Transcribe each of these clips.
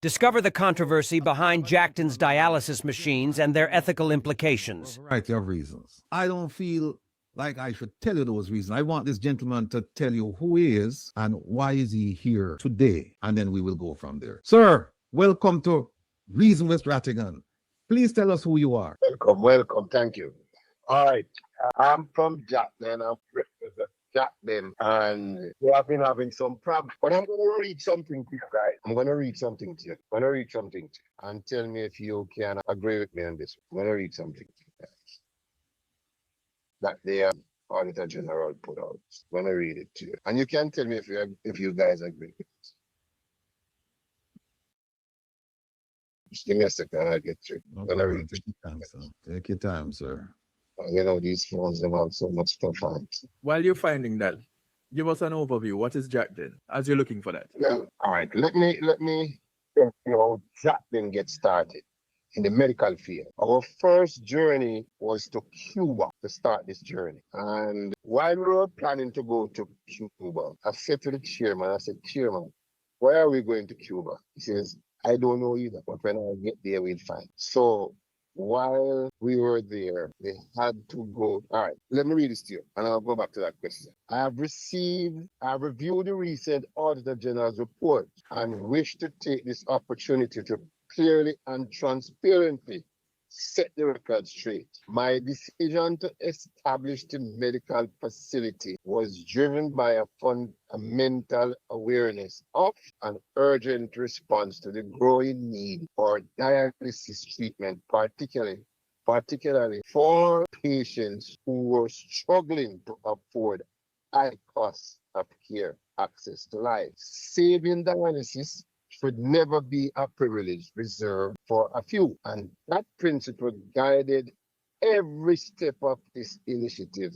Discover the controversy behind Jackden's dialysis machines and their ethical implications. For a variety of reasons. I don't feel like I should tell you those reasons. I want this gentleman to tell you who he is and why is he here today, and then we will go from there. Sir, welcome to Reason with Rattigan. Please tell us who you are. Welcome. Thank you. All right. I'm from Jackden. I'm represent Jackden, and we have been having some problems. But I'm going to read something to you guys. I'm going to read something to you. And tell me if you can agree with me on this. I'm going to read something to you guys that the Auditor General put out. I'm going to read it to you. And you can tell me if you guys agree with it. Just give me a second and I'll get through. I'm going to read it. Take your time, sir. You know, these phones, they have so much stuff on it. While you're finding that, give us an overview. What is Jackden as you're looking for that? Yeah. All right. Let me tell you how Jackden gets started in the medical field. Our first journey was to Cuba to start this journey. And while we were planning to go to Cuba, I said to the chairman, Chairman, why are we going to Cuba? He says, I don't know either, but when I get there, we'll find. So while we were there, they had to go. All right, let me read this to you, and I'll go back to that question. I have reviewed the recent Auditor General's report and wish to take this opportunity to clearly and transparently set the record straight. My decision to establish the medical facility was driven by a fundamental awareness of an urgent response to the growing need for dialysis treatment, particularly for patients who were struggling to afford high costs of care access to life. Saving dialysis should never be a privilege reserved for a few. And that principle guided every step of this initiative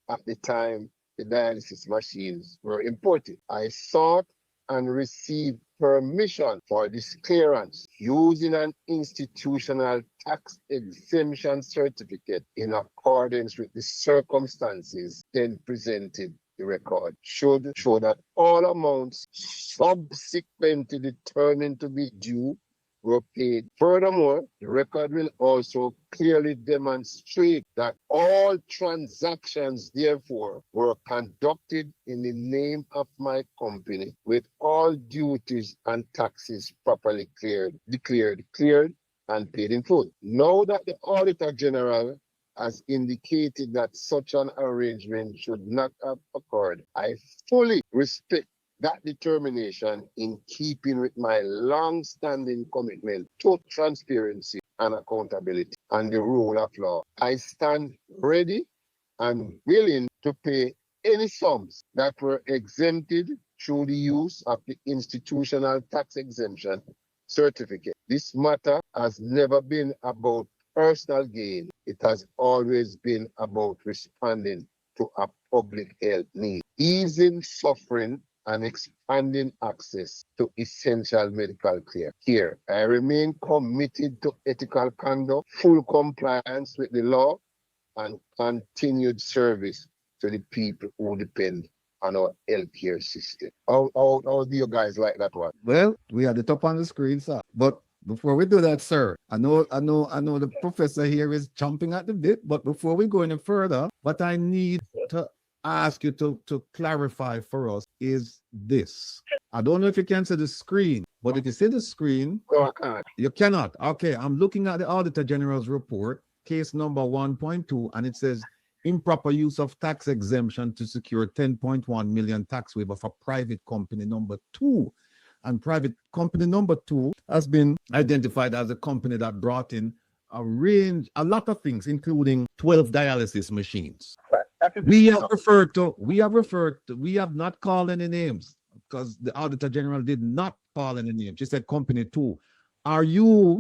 at the time the dialysis machines were imported. I sought and received permission for this clearance using an institutional tax exemption certificate in accordance with the circumstances then presented. The record should show that all amounts subsequently determined to be due were paid. Furthermore, the record will also clearly demonstrate that all transactions, therefore, were conducted in the name of my company, with all duties and taxes properly declared, and paid in full. Now that the Auditor General has indicated that such an arrangement should not have occurred, I fully respect that determination in keeping with my long-standing commitment to transparency and accountability and the rule of law. I stand ready and willing to pay any sums that were exempted through the use of the institutional tax exemption certificate. This matter has never been about personal gain. It has always been about responding to a public health need, easing suffering and expanding access to essential medical care. I remain committed to ethical conduct, full compliance with the law, and continued service to the people who depend on our healthcare system. How do you guys like that one? Well, we had it up on the screen, sir. But before we do that, sir, I know the professor here is chomping at the bit, but before we go any further, what I need to ask you to clarify for us is this. I don't know if you can see the screen, but if you see the screen, No, I can't. you cannot. Okay, I'm looking at the Auditor General's report, case number 1.2, and it says improper use of tax exemption to secure 10.1 million tax waiver for private company number 2. And private company number 2 has been identified as a company that brought in a lot of things, including 12 dialysis machines. We have not called any names because the Auditor General did not call any names. She said company 2. Are you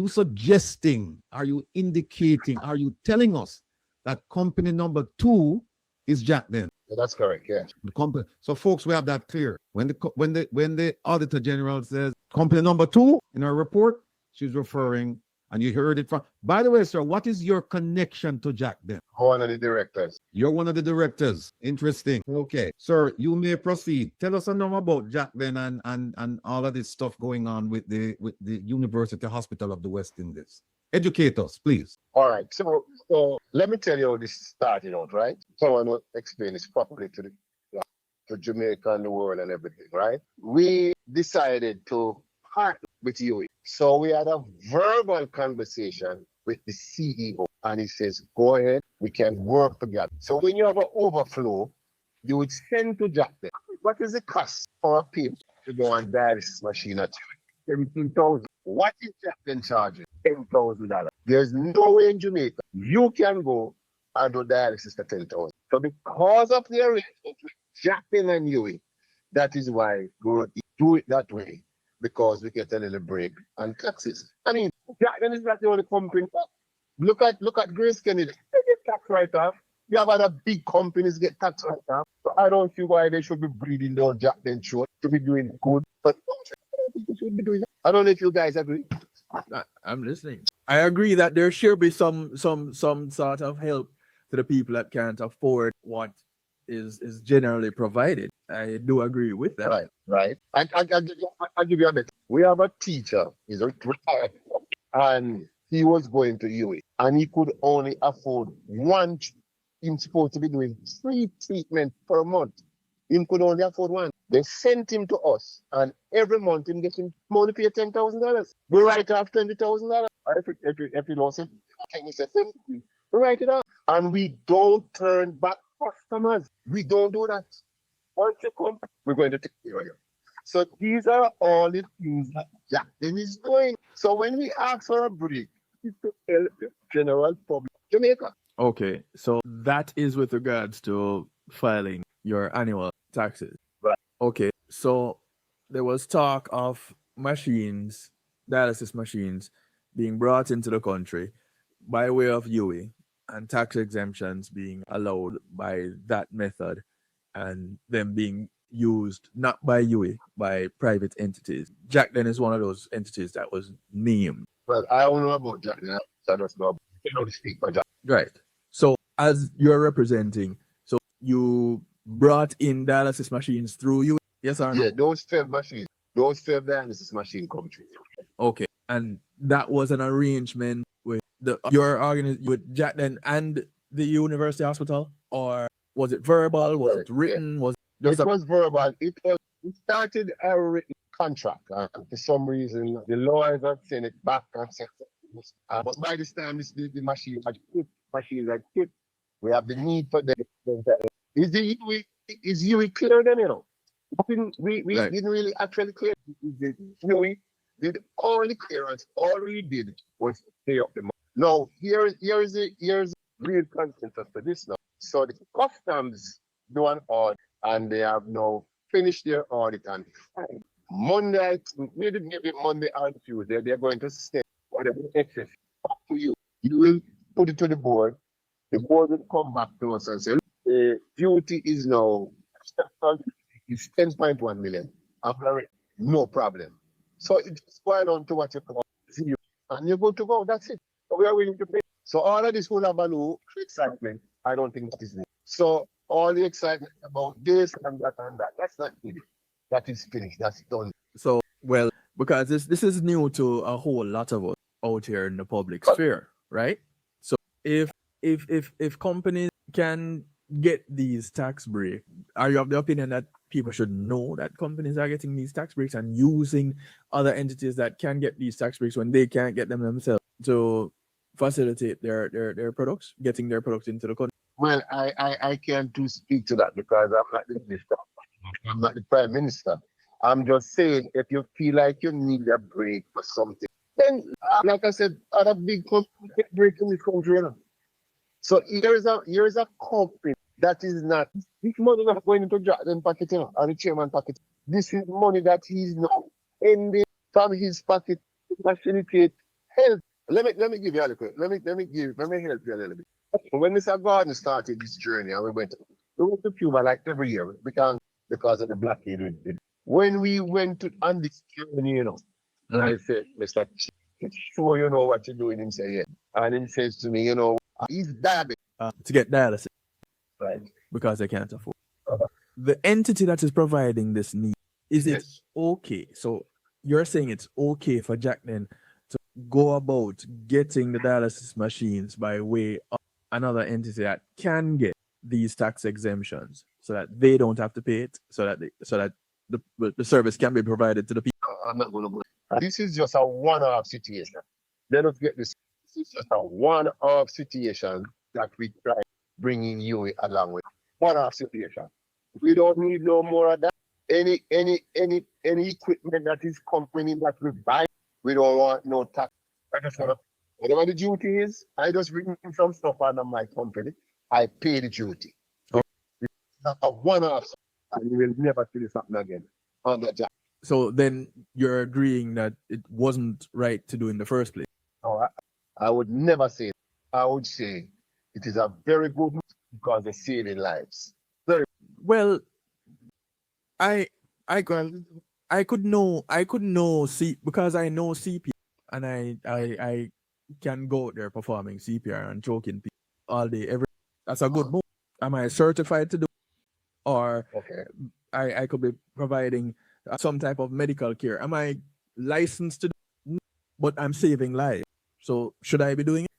suggesting, are you indicating, are you telling us that company number 2 is Jackden? Yeah, that's correct, yeah. The company. So folks, we have that clear. When the Auditor General says company number 2 in her report, she's referring And you heard it from, by the way, sir, what is your connection to Jackden? One of the directors. You're one of the directors. Interesting. Okay. Sir, you may proceed. Tell us more about Jackden and all of this stuff going on with the University Hospital of the West Indies. Educate us, please. All right. So let me tell you how this started out, right? Someone will explain this properly to Jamaica and the world and everything, right? We decided to partner with UHWI. So we had a verbal conversation with the CEO, and he says, go ahead, we can work together. So when you have an overflow, you would send to Jackden. What is the cost for a people to go on dialysis machine at $17,000? What is Jackden charging? $10,000. There's no way in Jamaica you can go and do dialysis for $10,000. So because of the arrangement with Jackden and UHWI, that is why we do it that way, because we get a little break on taxes. I mean, Jackden is not the only company. Look at Grace Kennedy. They get tax write-off. You have other big companies get tax write-off. So I don't see why they should be breathing down Jackden throat to be doing good. But I don't think they should be doing that. I don't know if you guys agree. I'm listening. I agree that there should be some sort of help to the people that can't afford what is generally provided. I do agree with that. Right. I'll give you a bit. We have a teacher, he's retired, and he was going to UHWI, and he could only afford one. He's supposed to be doing 3 treatments per month. He could only afford 1. They sent him to us, and every month him getting money pay $10,000. We write off $20,000. If you lost it, we write it off. And we don't turn back customers. We don't do that. Once you come, we're going to take care of you. So these are all the things that Jackden is doing. So when we ask for a break, it's to help the general public Jamaica. Okay, so that is with regards to filing your annual taxes. Right. Okay, so there was talk of machines, dialysis machines, being brought into the country by way of UHWI and tax exemptions being allowed by that method and them being used not by UHWI, by private entities. Jackden is one of those entities that was named. Well, I don't know about Jackden. I don't know. I don't speak for Jackden. Right. So as you're representing, so you brought in dialysis machines through UHWI? Yes or no? Yeah, those 12 machines, those 12 dialysis machine come through. Okay. And that was an arrangement with your organization, with Jackden and the University Hospital? Or was it verbal? Was it written? Yeah. Was It was verbal. We started a written contract. For some reason, the lawyers have sent it back and said, but by this time, the machine had quit. We have the need for them. Is UHWI clear then, you know? We Right. didn't really actually clear. UHWI did all the clearance. All we did was pay up the money. Now, here's the real consensus for this now. So the customs do an audit, and they have now finished their audit on Friday. Monday, maybe Monday and Tuesday, they're going to send whatever excess up to you. You will put it to the board. The board will come back to us and say, the duty is now is 10.1 million. No problem. So it's just going on to what you call zero. And you're good to go. That's it. So we are willing to pay. So all of this will have a no excitement. I don't think that is needed. So all the excitement about this and that, that's not needed. That is finished. That's done. So, well, because this is new to a whole lot of us out here in the public sphere, right? So if companies can get these tax breaks, are you of the opinion that people should know that companies are getting these tax breaks and using other entities that can get these tax breaks when they can't get them themselves to facilitate their products, getting their products into the country? Well, I can't speak to that because I'm not the minister. I'm not the prime minister. I'm just saying, if you feel like you need a break for something, then, like I said, other big companies get break in this country. You know? So here's a company that is not, this money not going into Jackden pocket, you know, or the chairman pocket. This is money that he's not ending from his pocket to facilitate health. Let me give you a little. Let me help you a little bit. When Mr. Gordon started this journey, and we went to Cuba like every year because of the blockade we did. When we went on this journey, you know, and I said, Mr. to show you know what you're doing. Him say, yeah. And he says to me, you know, he's diabetic. To get dialysis Right. because they can't afford. Uh-huh. The entity that is providing this need, is it Yes. okay? So you're saying it's okay for Jackden to go about getting the dialysis machines by way of another entity that can get these tax exemptions so that they don't have to pay it, so that the service can be provided to the people. I'm not going to go. This is just a one-off situation. Let us get this. This is just a one-off situation that we try bringing you along with. One-off situation. We don't need no more of that. Any equipment that is company that we buy, we don't want no tax. I just want to, whatever the duty is, I just bring some stuff under my company. I pay the duty. Oh. It's not a one-off, and you will never see this happen again on the job. So then you're agreeing that it wasn't right to do in the first place. No, I would never say it. I would say it is a very good move because they're saving lives. Well, I could know see because I know CPR and I can go out there performing CPR and choking people all day every. That's a good move. Am I certified to do, or Okay. I could be providing some type of medical care? Am I licensed to do? No, but I'm saving lives. So should I be doing it?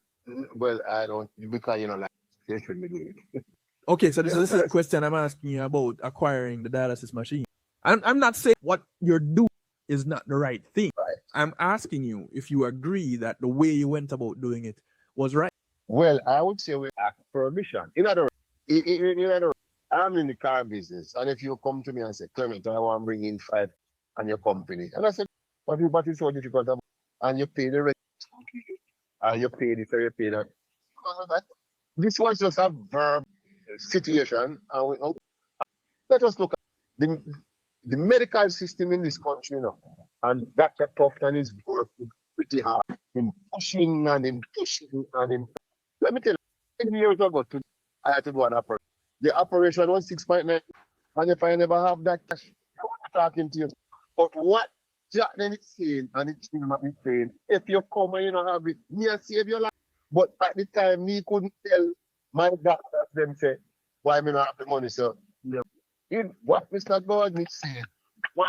Well, I don't, because you know, like, they should be doing it. Okay, so this is a question I'm asking you about acquiring the dialysis machine. I'm not saying what you're doing is not the right thing. Right. I'm asking you if you agree that the way you went about doing it was right. Well, I would say we ask permission. In other words, I'm in the car business, and if you come to me and say, Clement, I want to bring in 5 on your company, and I said, what is so difficult about? And you pay the rent, and you pay this, or you pay that. Because of that, this was just a verb situation, and let us look at the medical system in this country, you know, and Dr. Tufton is working pretty hard in pushing and in pushing and in. Let me tell you, 10 years ago, I had to do an operation. The operation was 6.9, and if I never have that cash, I'm not talking to you. But what Jackden is saying, and it's saying, if you come and you don't have it, me I save your life. But at the time, me couldn't tell my doctor them say, why me not have the money, so what Mr. Gordon is saying, why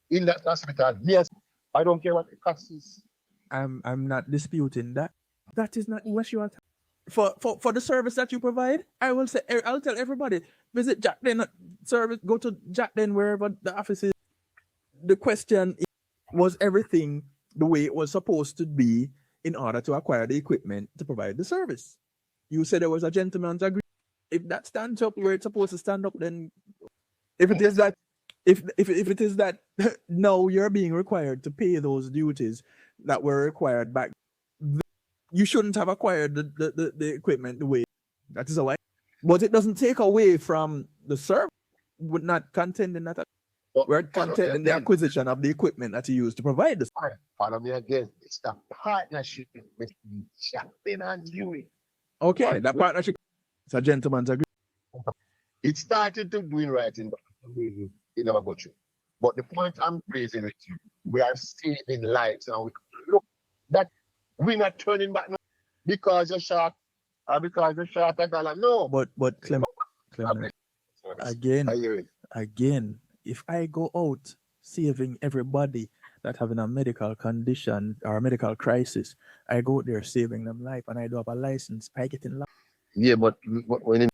in that hospital, yes, I don't care what the cost is. I'm not disputing that. That is not what you are. For the service that you provide, I'll tell everybody, visit Jackden service, go to Jackden wherever the office is. The question is, was everything the way it was supposed to be in order to acquire the equipment to provide the service? You said there was a gentleman's agreement. If that stands up where it's supposed to stand up, then if it is that if it is that now you're being required to pay those duties that were required back, you shouldn't have acquired the equipment the way that is a way. But it doesn't take away from the service. We're not contending that. We're contending the acquisition of the equipment that you use to provide this. Follow me again. It's the partnership between Jackden and UHWI. Okay, that partnership. It's a gentleman's agreement. It started to doing right in our country. But the point I'm raising with you, we are saving lives, and we look that we're not turning back now because you're short or because you're short a dollar. No. But Clement, I hear it. again, if I go out saving everybody that having a medical condition or a medical crisis, I go out there saving them life, and I do have a license, I get in life. Yeah, but when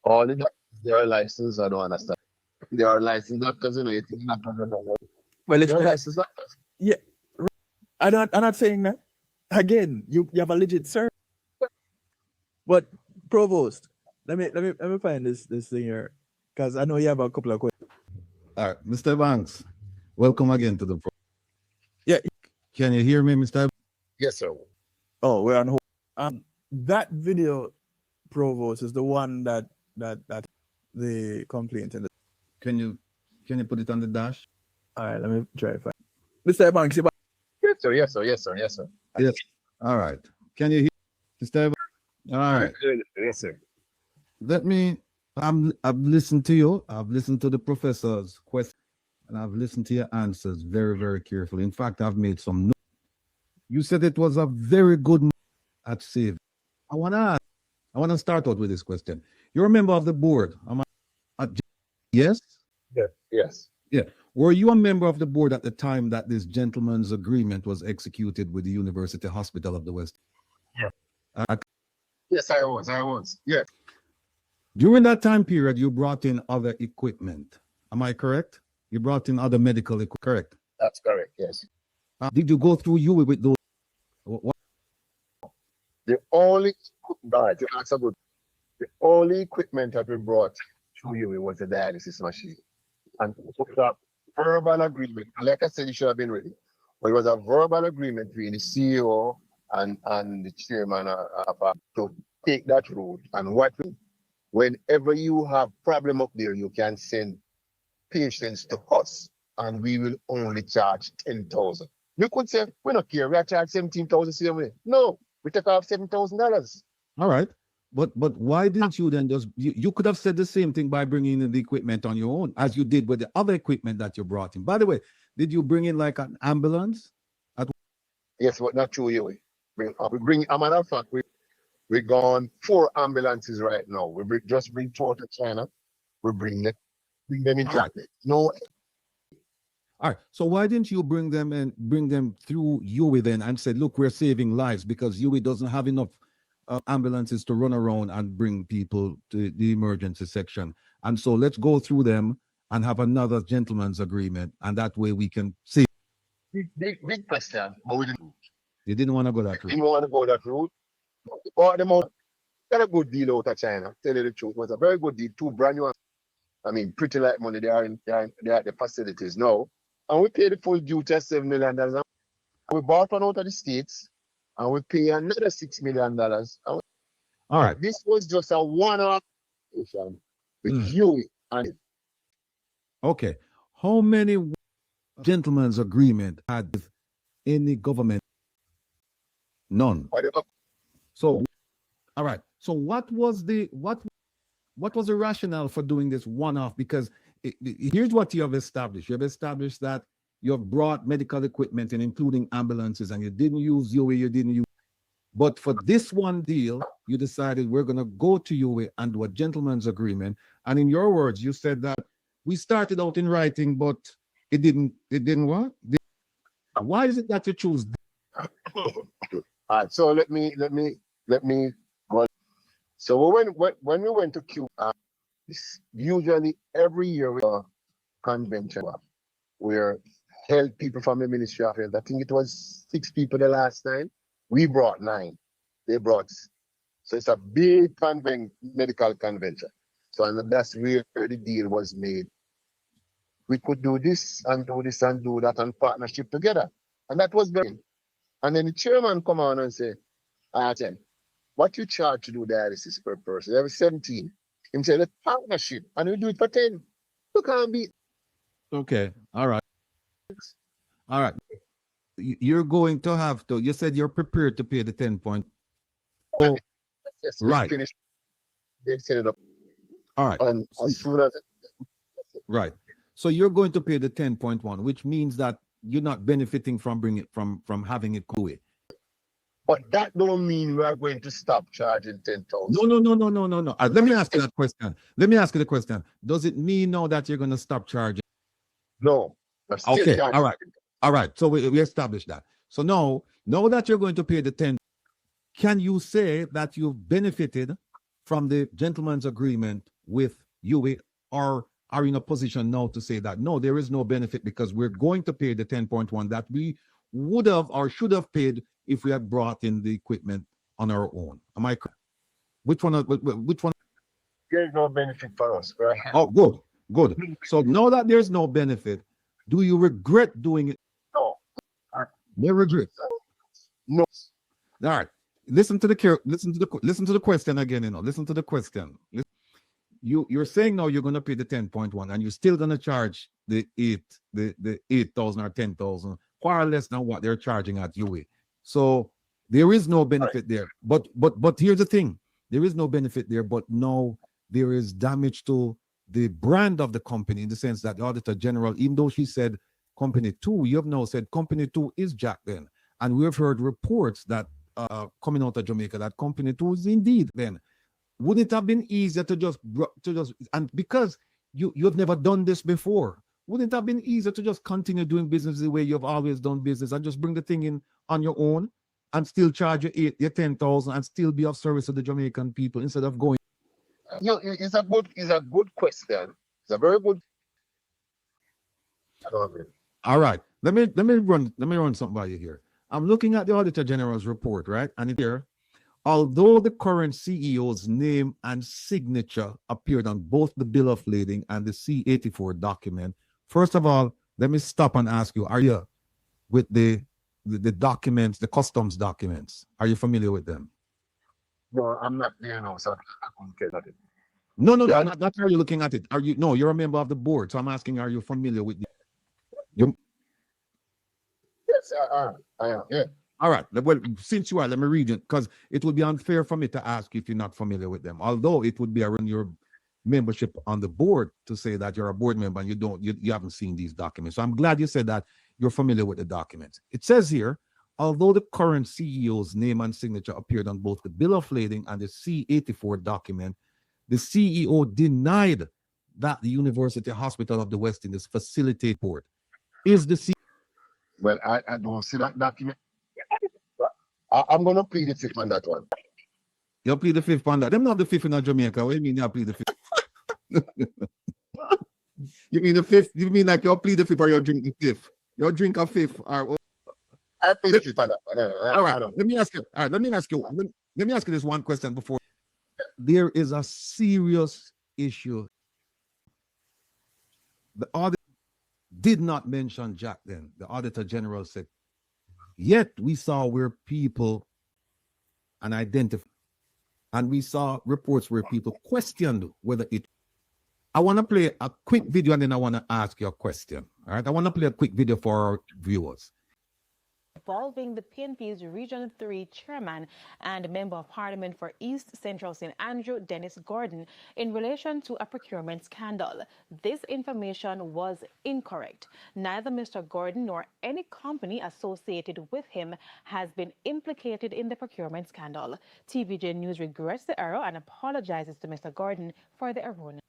all the doctors, they are licensed, I don't understand. They are licensed doctors, you know, you think not. Well, it's They're licensed doctors. yeah. I'm not saying that. Again, you have a legit service. But Provost, let me find this thing here, because I know you have a couple of questions. All right, Mr. Banks, welcome again to the program. Yeah. Can you hear me, Mr. Yes, sir. Oh, we're on hold. That video, Provost, is the one that the complaint in the. Can you put it on the dash? All right, let me try to find. Mr. Banks, Yes, sir. Yes, sir. Yes, sir. Yes, sir. Yes. All right. Can you hear Mr. All right. Yes, sir. I've listened to you. I've listened to the professor's question, and I've listened to your answers very, very carefully. In fact, I've made some notes. You said it was a very good move at save. I want to start out with this question. You're a member of the board. Yes? Yes. Yeah. Were you a member of the board at the time that this gentleman's agreement was executed with the University Hospital of the West? Yeah. Yes, I was. Yes. During that time period, you brought in other equipment. Am I correct? You brought in other medical equipment, correct? That's correct, yes. Did you go through UWI with those? What? The only the only equipment that we brought to UWI was the dialysis machine. And it was a verbal agreement. Like I said, it should have been ready. But it was a verbal agreement between the CEO and the chairman to take that route. And whenever you have problem up there, you can send patients to us and we will only charge 10,000. You could say, we don't care, we are charged 17,000 same way. No, we take off $7,000. All right. But why didn't you then just, you could have said the same thing by bringing in the equipment on your own, as you did with the other equipment that you brought in. By the way, did you bring in like an ambulance? Yes, but not through UWI. We bring, a matter of fact, we gone 4 ambulances right now. Just bring 2 to China. We bring them in Jackden. No. All right. So why didn't you bring them through UWI then and said, look, we're saving lives because UWI doesn't have enough ambulances to run around and bring people to the emergency section. And so let's go through them and have another gentleman's agreement. And that way we can see. Big question, but we didn't. You didn't want to go that route. Didn't want to go that route. Bought them out. Got a good deal out of China. Tell you the truth, it was a very good deal. 2 brand new. I mean, pretty light money. They are at the facilities now, and we paid the full duty of $7 million. And we bought one out of the States, and we pay another $6 million. All right. This was just a one-off with UWI. Okay. How many gentlemen's agreement had with any government? None. So, all right. So what was the rationale for doing this one-off? Because here's what you have established. You have established that you have brought medical equipment in, including ambulances, and you didn't use UWI, you didn't use. But for this one deal, you decided we're going to go to UWI and do a gentleman's agreement. And in your words, you said that we started out in writing, but it didn't what? Why is it that you choose? All right. So let me go. So when we went to Cuba, usually every year we have a convention where held people from the Ministry of Health. I think it was 6 people the last time. We brought 9. They brought. So it's a big medical convention. So and that's where the deal was made. We could do this and do this and do that and partnership together. And that was very. And then the chairman come on and say, what you charge to do dialysis per person? There was 17. He said, let's partnership and we do it for 10. You can't beat. Okay. All right. All right. You're going to have to, you said you're prepared to pay the 10 point. Oh, yes, right. Finished. They set it up. All right. And as soon as right. So you're going to pay the 10.1, which means that you're not benefiting from bringing it from having it go away. But that don't mean we are going to stop charging 10,000. No. Let me ask you that question. Let me ask you the question. Does it mean now that you're going to stop charging? No. Okay. All right. So we established that. So now that you're going to pay the 10, can you say that you've benefited from the gentleman's agreement with UWI, or are in a position now to say that no, there is no benefit because we're going to pay the 10.1 that we would have or should have paid if we had brought in the equipment on our own? Am I correct? Which one? There's no benefit for us. Right? Oh, good. So now that there's no benefit, do you regret doing it? No. No regret. No. All right. Listen to the question again. Listen to the question. You're saying now you're going to pay the 10.1 and you're still going to charge the 8,000 or 10,000 far less than what they're charging at UWI. So there is no benefit there. But here's the thing. There is no benefit there, but now there is damage to the brand of the company in the sense that the Auditor General, even though she said Company 2, you have now said Company 2 is Jackden. And we've heard reports that coming out of Jamaica that company two is indeed then. Wouldn't it have been easier to just and because you've never done this before, wouldn't it have been easier to just continue doing business the way you've always done business and just bring the thing in on your own and still charge your 10,000 and still be of service to the Jamaican people instead of going? It's a good question. It's a very good. I don't agree. All right. Let me run something by you here. I'm looking at the Auditor General's report, right? And here, although the current CEO's name and signature appeared on both the bill of lading and the C-84 document, first of all, let me stop and ask you, are you with the documents, the customs documents? Are you familiar with them? No, I'm not there now, so I couldn't get at it. No, not are you looking at it? Are you? No, you're a member of the board, so I'm asking, are you familiar with you? Yes, I am. Yeah. All right. Well, since you are, let me read it because it would be unfair for me to ask you if you're not familiar with them. Although it would be around your membership on the board to say that you're a board member and you haven't seen these documents. So I'm glad you said that you're familiar with the documents. It says here, although the current CEO's name and signature appeared on both the bill of lading and the C-84 document, the CEO denied that the University Hospital of the West Indies facilitate port. Is the CEO? Well, I don't see that document. I'm going to plead the fifth on that one. You'll plead the fifth on that. Them not the fifth in Jamaica. What do you mean you'll plead the fifth? You mean the fifth? You mean like you'll plead the fifth or you'll drink the fifth? You'll drink a fifth or I plead the fifth on that one. all right. Let me ask you. All right, let me ask you this one question before. There is a serious issue. The audit did not mention Jackden. The Auditor General said, yet we saw where people and identified, and we saw reports where people questioned whether it. I want to play a quick video and then I want to ask you a question. All right, I want to play a quick video for our viewers. Involving the PNP's Region 3 Chairman and Member of Parliament for East Central St. Andrew, Dennis Gordon, in relation to a procurement scandal. This information was incorrect. Neither Mr. Gordon nor any company associated with him has been implicated in the procurement scandal. TVJ News regrets the error and apologizes to Mr. Gordon for the erroneous.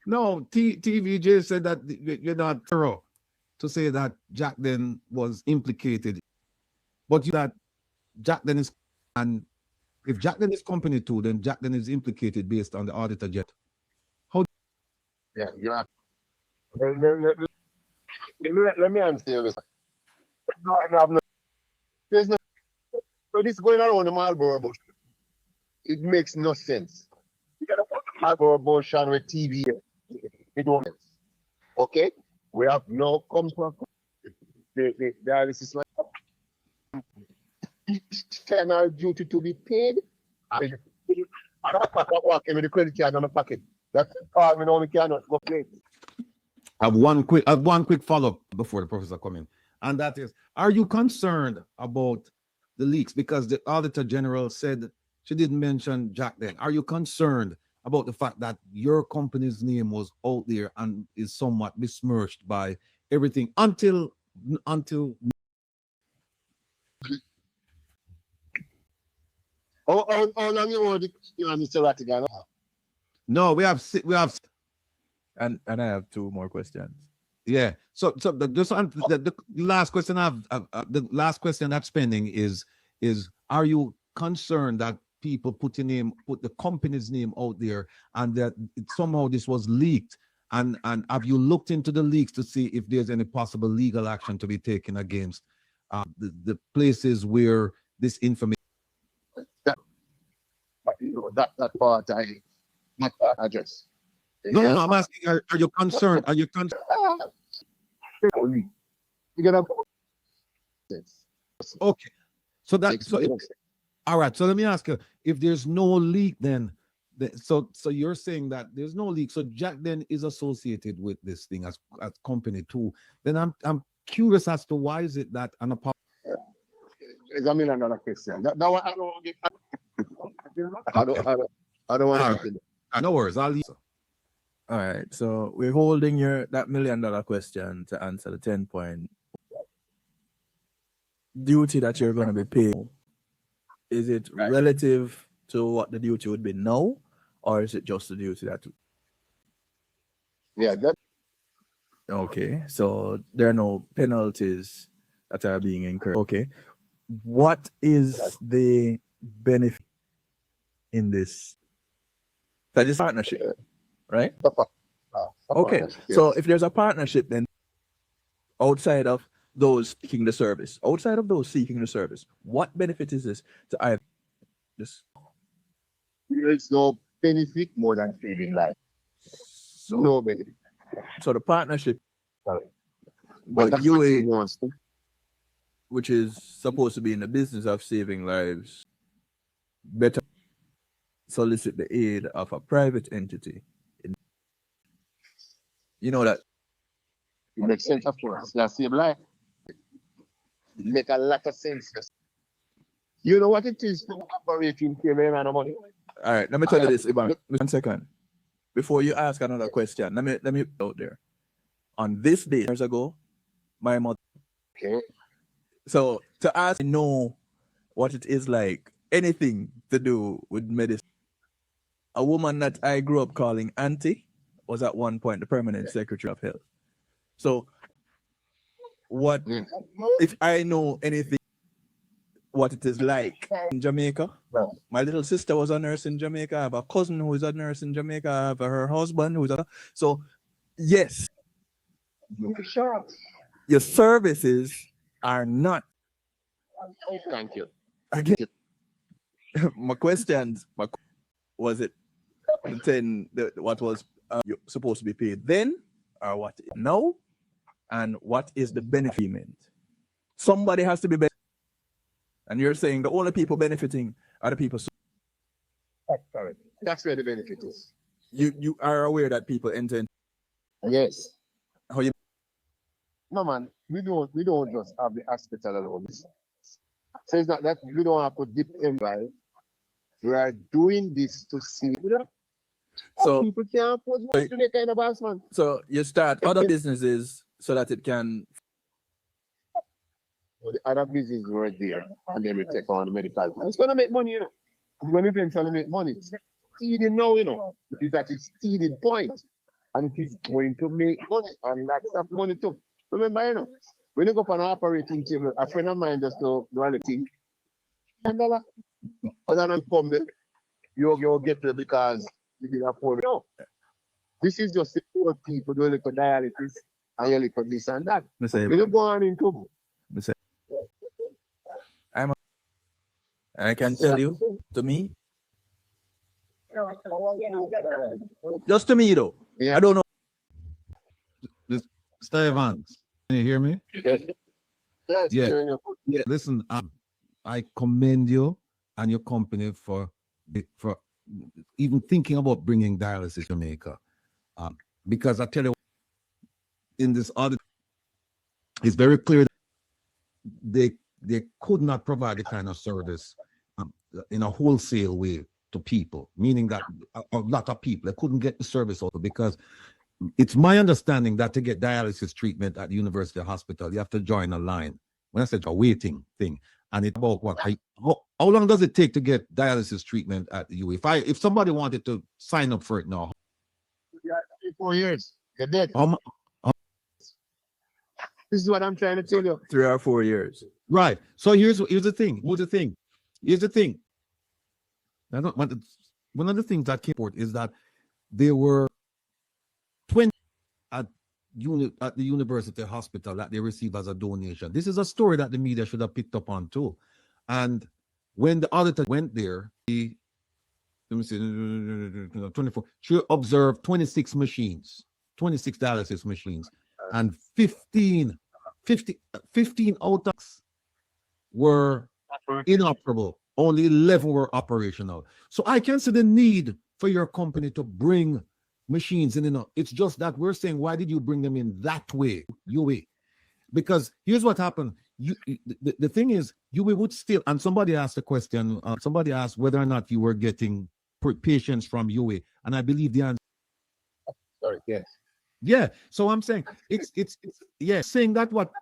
No, TVJ said that you're not thorough to say that Jackden was implicated. But that Jackden is, and if Jackden is company too, then Jackden is implicated based on the Auditor General. How? Yeah, you're let me answer you this. No, there's no, but it's going around the Marlboro bush. It makes no sense. You got to put the Marlboro bush on with TV. It don't make sense. Okay? We have no comfort. The dialysis line. External duty to be paid. I don't walk in with the credit card on the pocket. That's all we know we cannot go play. I have one quick follow-up before the professor come in. And that is, are you concerned about the leaks? Because the Auditor General said she didn't mention Jackden. Are you concerned about the fact that your company's name was out there and is somewhat besmirched by everything until How long you want Mr. Rattigan? No, we have And I have two more questions. yeah. So the last question the last question that's pending is are you concerned that people put the company's name out there and that somehow this was leaked? And have you looked into the leaks to see if there's any possible legal action to be taken against the places where this information? That part I not address. No, I'm asking, are you concerned? Are you concerned? You gotta. Okay. All right. So let me ask you, if there's no leak, then so you're saying that there's no leak. So Jackden is associated with this thing as company too. Then I'm curious as to why is it that an apology. It's $1 million question. Now I don't want to. No worries. I'll leave. All right, so we're holding that $1 million question to answer the 10 point. duty that you're going to be paying, is it relative to what the duty would be now, or is it just the duty that? Yeah, that Okay, so there are no penalties that are being incurred. Okay, what is the benefit in this? That is partnership, right? Okay, so if there's a partnership, then outside of those seeking the service, what benefit is this to either? This. there's no benefit more than saving life. No benefit. So the partnership, Sorry. but that's what he UA, wants to. which is supposed to be in the business of saving lives, better solicit the aid of a private entity. You know that. It makes sense, of course. That's save life. It make a lot of sense. You know what it is to operate in pay man of money? All right, let me tell you this, Iban. 1 second. Before you ask another question, let me put out there. On this day, years ago, my mother. Okay. So to ask, I know what it is like, anything to do with medicine. A woman that I grew up calling Auntie was at one point the permanent secretary of health. So what if I know anything what it is like in Jamaica? Well, My little sister was a nurse in Jamaica. I have a cousin who is a nurse in Jamaica. I have her husband who is a... So yes, sure. your services are not... Thank you. Again, my questions, was it what was supposed to be paid then, or what now, and what is the benefit? Somebody has to be benefiting, and you're saying the only people benefiting are the people. Sorry. That's where the benefit is. You are aware that people enter in. Yes. How you? No man, we don't just have the hospital alone. So it's not that we don't have to dip in life. We are doing this to see. So people can't afford to do that kind of boss, man. So you start other businesses so that it can. Well, the other businesses were there, and then we take on the medical. It's gonna make money, you know. It's gonna eventually make money. It's seeding now, you know. It's at its seeding point, and it is going to make money, and that's that money too. Remember, you know, when you go for an operating table, a friend of mine just do a thing. $10. Other than come there, you'll get it because you did afford it. No. This is just the poor people doing the dialysis and you look at this and that. When you go on in trouble. I can tell you, to me, just to me though, Yeah. I don't know. Mr. Evans, can you hear me? Yes. Yeah. Yeah. Listen, I commend you and your company for even thinking about bringing dialysis to Jamaica. Because I tell you, in this audit, it's very clear that they could not provide the kind of service in a wholesale way to people, meaning that a lot of people, they couldn't get the service also, because it's my understanding that to get dialysis treatment at the University Hospital, you have to join a line. When I said a waiting thing, and it's about what? How long does it take to get dialysis treatment at the UA? If somebody wanted to sign up for it now, 4 years. You're dead. This is what I'm trying to tell you. 3 or 4 years. right? So here's the thing. Here's the thing. One of the things that came forth is that there were 20 at the University Hospital that they received as a donation. This is a story that the media should have picked up on too. And when the auditor went there, let me see, 24, she observed 26 dialysis machines, and 15 out of were inoperable. Only 11 were operational. So I can see the need for your company to bring machines in. It's just that we're saying, why did you bring them in that way, UA? Because here's what happened. The thing is, UA would still, and somebody asked a question, somebody asked whether or not you were getting patients from UA, and I believe the answer. Sorry, yes. Yeah, so I'm saying it's yeah, saying that what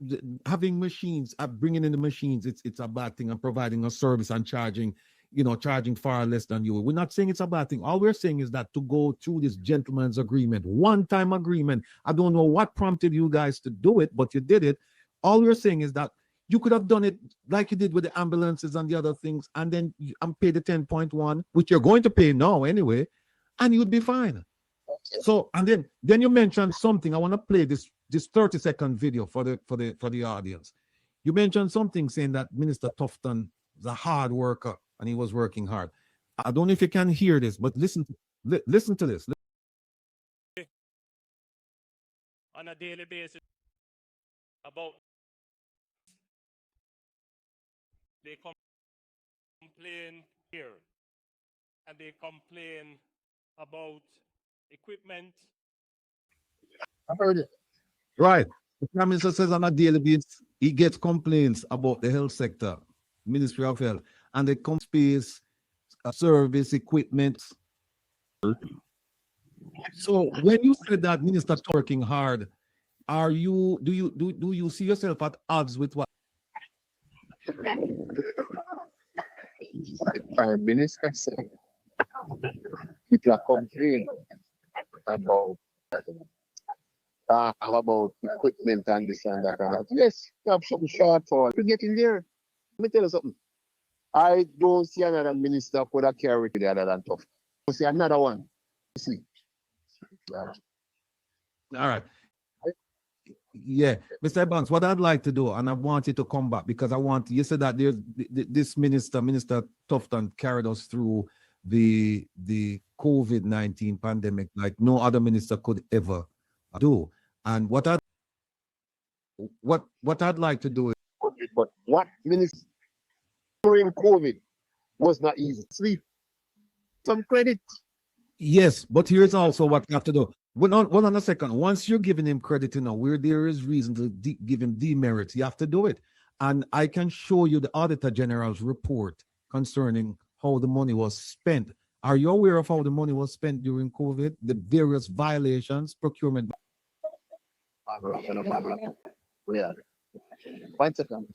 having machines, bringing in the machines, it's a bad thing, and providing a service and charging, charging far less than you. We're not saying it's a bad thing. All we're saying is that to go through this gentleman's agreement, one-time agreement. I don't know what prompted you guys to do it, but you did it. All we're saying is that you could have done it like you did with the ambulances and the other things, and then pay the 10.1, which you're going to pay now anyway, and you'd be fine. So, and then you mentioned something. I want to play this 30-second video for the audience. You mentioned something saying that Minister Tufton is a hard worker and he was working hard. I don't know if you can hear this, but listen to this. On a daily basis about they complain here and they complain about equipment. I heard it. Right. The Prime Minister says on a daily basis he gets complaints about the health sector, Ministry of Health, and they come space, service, equipment. So when you said that Minister working hard, do you see yourself at odds with what? Prime Minister said people are complaining about equipment and this and that. Yes, you have some shortfall. We're getting there. Let me tell you something. I don't see another minister could have carried it other than tough. I see another one. See. All right. Yeah, Mr. Banks, what I'd like to do, and I want you to come back because I want you said that there's this Minister Tufton carried us through the COVID-19 pandemic like no other minister could ever do. And what I'd like to do is, but what minister during COVID was not easy. Sleep. Some credit. yes, but here's also what you have to do. Hold on a second. Once you're giving him credit, where there is reason to give him demerits, you have to do it. And I can show you the Auditor General's report concerning how the money was spent. Are you aware of how the money was spent during COVID? The various violations, procurement. Yeah. 1 second.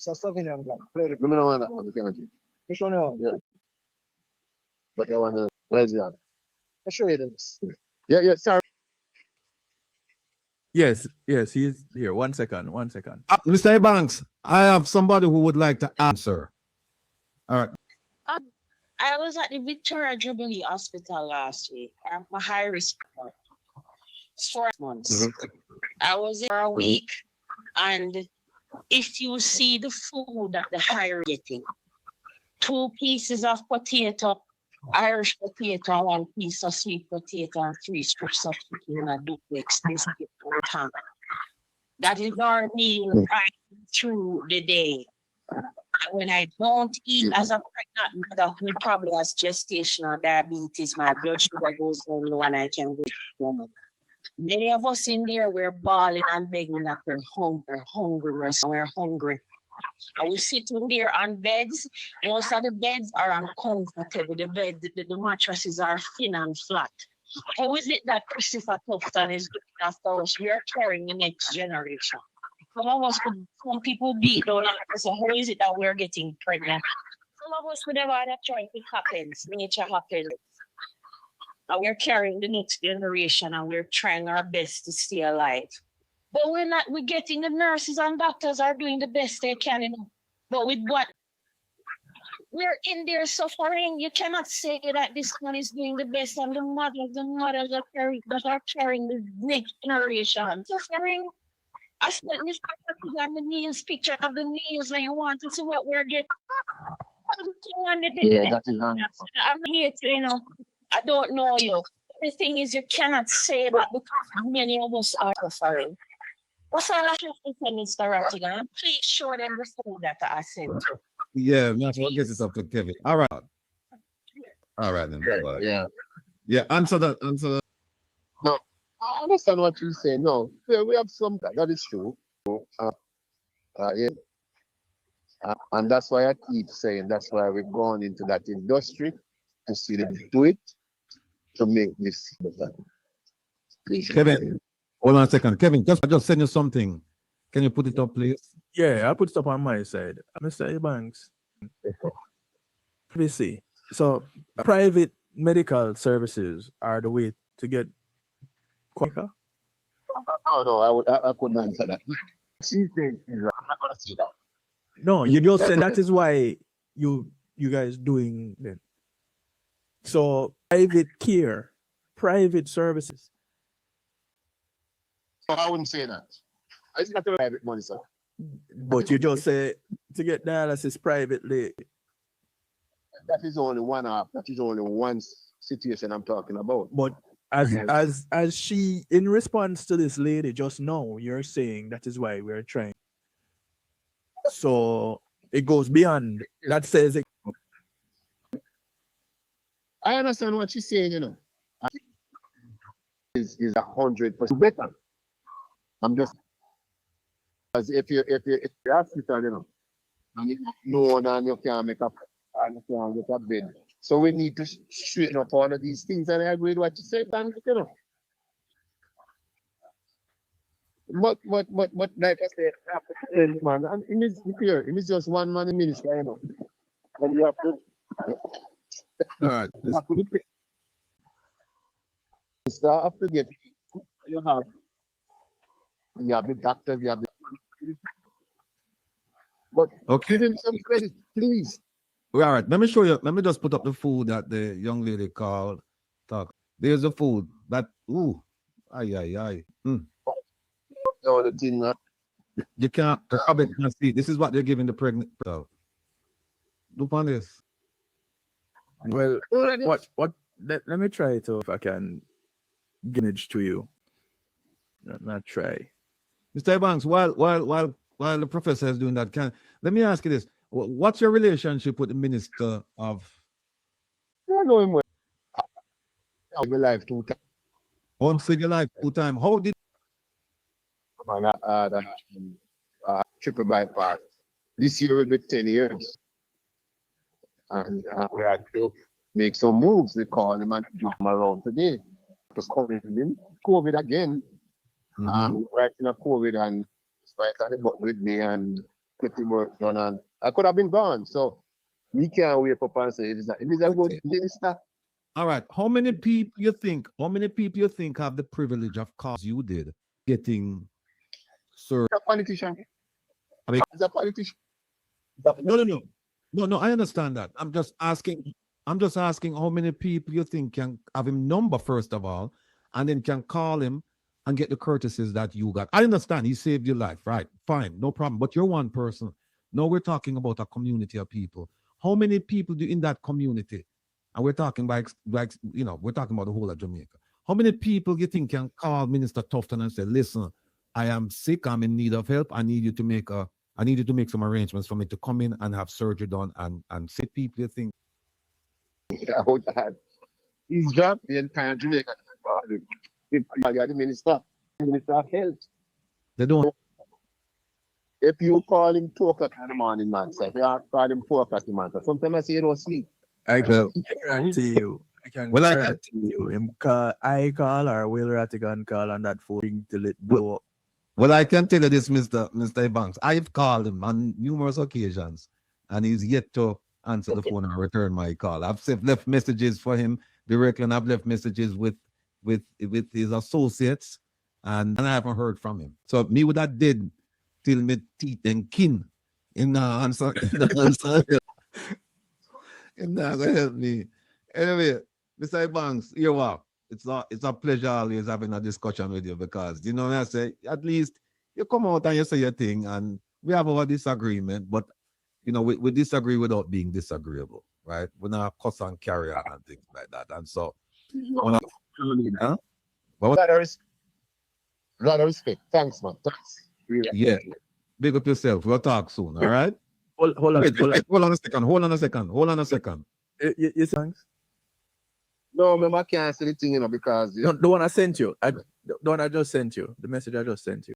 But I want to. Where's that? I'll show you this. Yeah, sorry. Yes, he's here. 1 second. Mr. Banks, I have somebody who would like to answer. All right. I was at the Victoria Jubilee Hospital last week. I'm a high risk for 4 months. I was there for a week, and if you see the food that the higher getting, 2 pieces of potato, Irish potato, and 1 piece of sweet potato, and 3 strips of chicken and duplex. This is time. That is our meal right through the day. When I don't eat as a pregnant mother who probably has gestational diabetes, my blood sugar goes down low and I can go. Many of us in there were bawling and begging that we're hungry. And we sitting there on beds. Most of the beds are uncomfortable. The mattresses are thin and flat. How is it that Christopher Tufton is looking after us? We are carrying the next generation. Some people beat down. So how is it that we're getting pregnant? Some of us would never have tried. It happens. Nature happens. And we're carrying the next generation and we're trying our best to stay alive. But we're getting the nurses and doctors are doing the best they can, But with what? We're in there suffering. You cannot say that this one is doing the best and the mothers are carrying the next generation suffering. I spent this on the news, picture of the news, and you want to see what we're getting. Yeah, that is on. I'm here to, I don't know you. The thing is, you cannot say that because many of us are suffering. What's all that you say, Mr. Rattigan? Please show them the food that I sent. Yeah, that's what gets it up to Kevin. All right. All right then. Yeah, answer that. No, I understand what you say. No, we have some that is true. And that's why I keep saying that's why we're going into that industry to see them do it to make this better. Please. Kevin, Hold on a second. Kevin, I just send you something. Can you put it up, please? Yeah, I put stuff on my side. Mr. Banks. Privacy. So private medical services are the way to get quicker. No, I couldn't answer that. She said, I'm not gonna say that. No, you just said that is why you guys doing that. So private care, private services. So I wouldn't say that. It's not the private money, sir. But you just say to get dialysis privately. That is only one app. That is only one situation I'm talking about. But as she, in response to this lady just now, you're saying that is why we're trying. So it goes beyond. That says it. I understand what she's saying, you know. Is 100% better. I'm just as if you're hospital, you know, and you know and you can't make up and you can't get a bed. So we need to straighten up all of these things, and I agree with what you said, and you know. But like I said, man, and it is clear, it is just one man in ministry, you know. And you have to All right. start to get you have the doctors, you have the but Okay. give him some credit, please. All right. Let me show you. Let me just put up the food that the young lady called. There's the food. That ay. No, the thing, You can't. The public can see. This is what they're giving the pregnant. Look on this. Well, what? Let me try to if I can manage to you. Not try. Mr. Banks, while the professor is doing that, let me ask you this: what's your relationship with the Minister of? I know him well. I'll be live 2 times. Home City Life full-time. How did Triple bypass. This year will be 10 years. And we had to make some moves. They call him and do him around today. Because COVID again. Right in a COVID and despite that, but with me and getting work done, and I could have been gone. So we can't wait up and say it is a good minister. All right. How many people you think have the privilege of cause you did getting served? A politician. I mean, He's a politician. No, I understand that. I'm just asking how many people you think can have him number first of all, and then can call him and get the courtesies that you got. I understand he saved your life, right? Fine, no problem. But you're one person. No, we're talking about a community of people. How many people do in that community? And we're talking we're talking about the whole of Jamaica. How many people you think can call Minister Tufton and say, listen, I am sick, I'm in need of help. I need you to make some arrangements for me to come in and have surgery done and sit people you think. About that. His job the entire Jamaica. The minister of health. They don't. If you call him 2 o'clock in the morning, man, say if you call him 4 o'clock in the morning, sometimes I say you don't sleep. I can guarantee you. I can guarantee you. I call or Will Rattigan call on that phone till it blow up. Well, I can tell you this, Mr. Banks. I've called him on numerous occasions, and he's yet to answer the phone and return my call. I've left messages for him directly, and I've left messages with his associates, and I haven't heard from him. So me with that did till me teeth and kin in the answer. And that's gonna help me. Anyway, Mr. Banks, you're welcome. It's a pleasure always having a discussion with you because you know I say at least you come out and you say your thing and we have our disagreement, but you know we disagree without being disagreeable, right? We're not cuss and carry on and things like that. And so A lot of respect. Thanks, man. Thanks. Yeah. Big up yourself. We'll talk soon, all right? Hold on a second. You thanks? No, man, I can't say the thing, you know, because The one I sent you. The one I just sent you. The message I just sent you.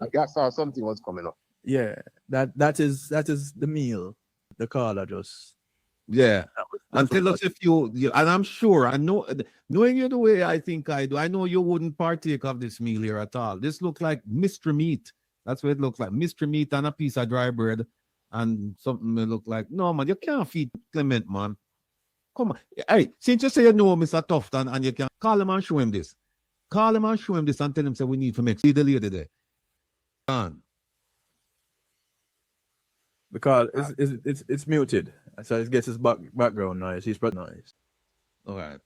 I saw something was coming up. Yeah. That is the meal. The call I just. Yeah. And tell us if and I'm sure, I know, knowing you the way I think I do, I know you wouldn't partake of this meal here at all. This looks like mystery meat. That's what it looks like. Mystery meat and a piece of dry bread and something may look like, no, man, you can't feed Clement, man. Come on. Hey, since you say you know Mr. Tufton and you can call him and show him this. Call him and show him this and tell him, say, we need to make, see the lady there. On. Because it's muted. So it gets his background noise. He's noise. All right.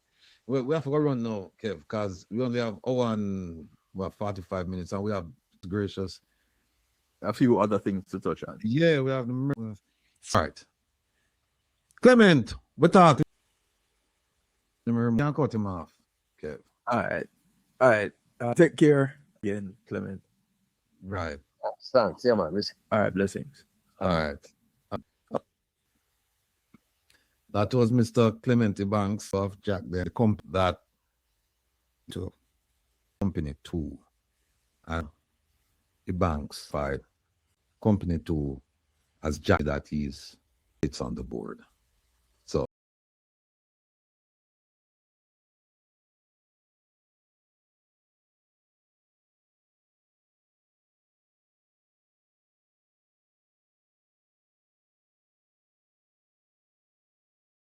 Well, we have to go run now, Kev, because we only have 45 minutes and we have gracious. A few other things to touch on. Yeah, we have the. All right. Clement, we're talking. Can't cut him off, Kev. All right. Take care again, Clement. Right. Thanks. Yeah, man. All right. Blessings. All right. That was Mr. Clement Banks of Jackden, that to company 2 and the banks 5 company 2 as Jack that is it's on the board.